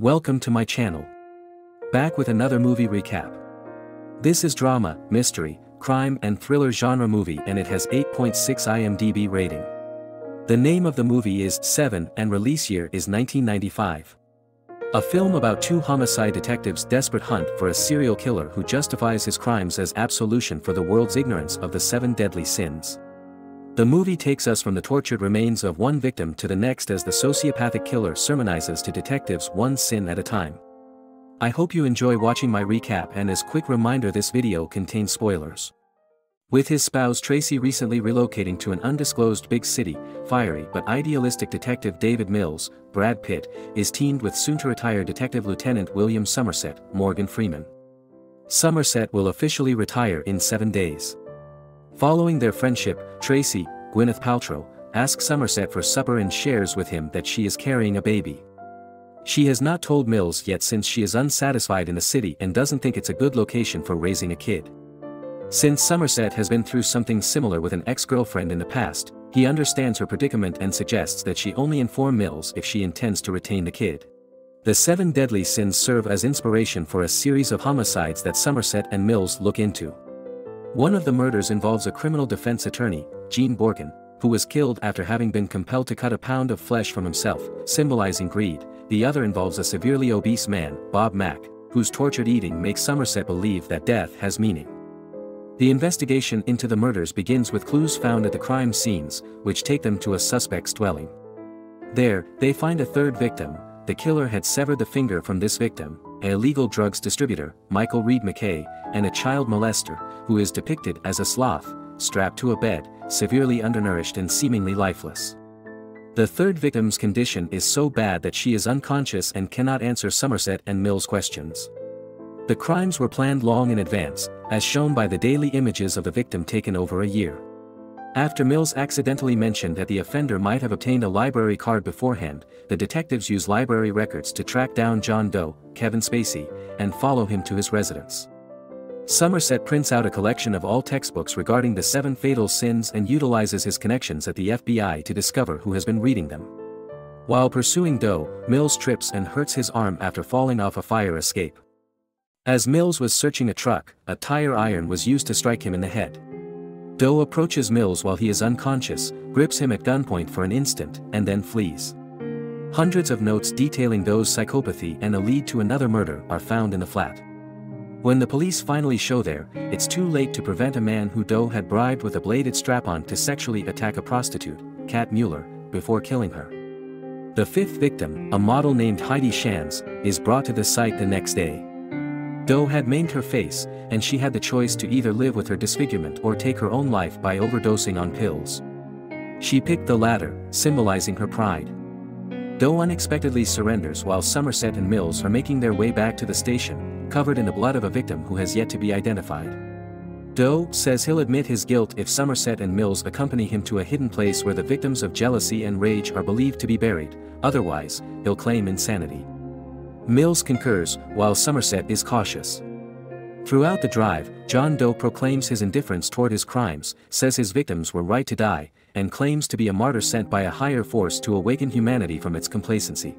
Welcome to my channel. Back with another movie recap. This is drama, mystery, crime and thriller genre movie and it has 8.6 IMDb rating. The name of the movie is Seven and release year is 1995. A film about two homicide detectives' desperate hunt for a serial killer who justifies his crimes as absolution for the world's ignorance of the 7 deadly sins. The movie takes us from the tortured remains of one victim to the next as the sociopathic killer sermonizes to detectives one sin at a time. I hope you enjoy watching my recap, and as quick reminder, this video contains spoilers. With his spouse Tracy recently relocating to an undisclosed big city, fiery but idealistic detective David Mills, Brad Pitt, is teamed with soon-to-retire Detective Lieutenant William Somerset, Morgan Freeman. Somerset will officially retire in 7 days. Following their friendship, Tracy, Gwyneth Paltrow, asks Somerset for supper and shares with him that she is carrying a baby. She has not told Mills yet since she is unsatisfied in the city and doesn't think it's a good location for raising a kid. Since Somerset has been through something similar with an ex-girlfriend in the past, he understands her predicament and suggests that she only inform Mills if she intends to retain the kid. The 7 deadly sins serve as inspiration for a series of homicides that Somerset and Mills look into. One of the murders involves a criminal defense attorney, Gene Borkin, who was killed after having been compelled to cut a pound of flesh from himself, symbolizing greed. The other involves a severely obese man, Bob Mack, whose tortured eating makes Somerset believe that death has meaning. The investigation into the murders begins with clues found at the crime scenes, which take them to a suspect's dwelling. There, they find a third victim. The killer had severed the finger from this victim, an illegal drugs distributor, Michael Reed McKay, and a child molester, who is depicted as a sloth, strapped to a bed, severely undernourished and seemingly lifeless. The third victim's condition is so bad that she is unconscious and cannot answer Somerset and Mills' questions. The crimes were planned long in advance, as shown by the daily images of the victim taken over a year. After Mills accidentally mentioned that the offender might have obtained a library card beforehand, the detectives use library records to track down John Doe, Kevin Spacey, and follow him to his residence. Somerset prints out a collection of all textbooks regarding the 7 fatal sins and utilizes his connections at the FBI to discover who has been reading them. While pursuing Doe, Mills trips and hurts his arm after falling off a fire escape. As Mills was searching a truck, a tire iron was used to strike him in the head. Doe approaches Mills while he is unconscious, grips him at gunpoint for an instant, and then flees. Hundreds of notes detailing Doe's psychopathy and a lead to another murder are found in the flat. When the police finally show there, it's too late to prevent a man who Doe had bribed with a bladed strap-on to sexually attack a prostitute, Kat Mueller, before killing her. The 5th victim, a model named Heidi Shands, is brought to the site the next day. Doe had maimed her face, and she had the choice to either live with her disfigurement or take her own life by overdosing on pills. She picked the latter, symbolizing her pride. Doe unexpectedly surrenders while Somerset and Mills are making their way back to the station, covered in the blood of a victim who has yet to be identified. Doe says he'll admit his guilt if Somerset and Mills accompany him to a hidden place where the victims of jealousy and rage are believed to be buried, otherwise, he'll claim insanity. Mills concurs, while Somerset is cautious. Throughout the drive, John Doe proclaims his indifference toward his crimes, says his victims were right to die, and claims to be a martyr sent by a higher force to awaken humanity from its complacency.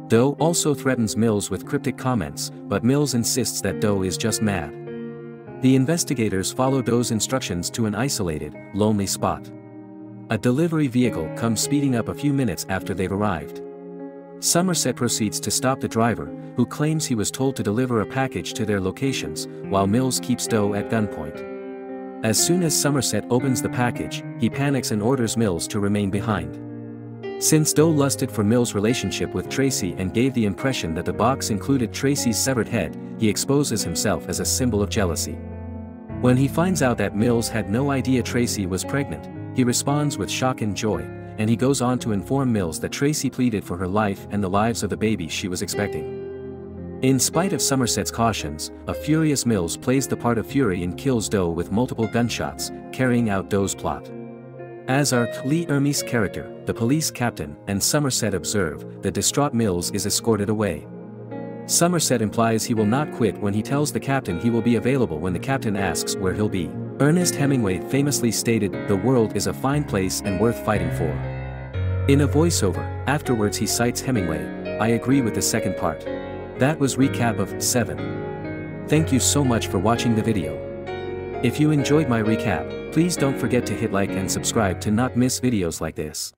Doe also threatens Mills with cryptic comments, but Mills insists that Doe is just mad. The investigators follow Doe's instructions to an isolated, lonely spot. A delivery vehicle comes speeding up a few minutes after they've arrived. Somerset proceeds to stop the driver, who claims he was told to deliver a package to their locations, while Mills keeps Doe at gunpoint. As soon as Somerset opens the package, he panics and orders Mills to remain behind. Since Doe lusted for Mills' relationship with Tracy and gave the impression that the box included Tracy's severed head, he exposes himself as a symbol of jealousy. When he finds out that Mills had no idea Tracy was pregnant, he responds with shock and joy, and he goes on to inform Mills that Tracy pleaded for her life and the lives of the baby she was expecting. In spite of Somerset's cautions, a furious Mills plays the part of fury and kills Doe with multiple gunshots, carrying out Doe's plot. As are Lee Ermey's character, the police captain, and Somerset observe, the distraught Mills is escorted away. Somerset implies he will not quit when he tells the captain he will be available when the captain asks where he'll be. Ernest Hemingway famously stated, "The world is a fine place and worth fighting for." In a voiceover, afterwards he cites Hemingway, I agree with the second part. That was recap of 7. Thank you so much for watching the video. If you enjoyed my recap, please don't forget to hit like and subscribe to not miss videos like this.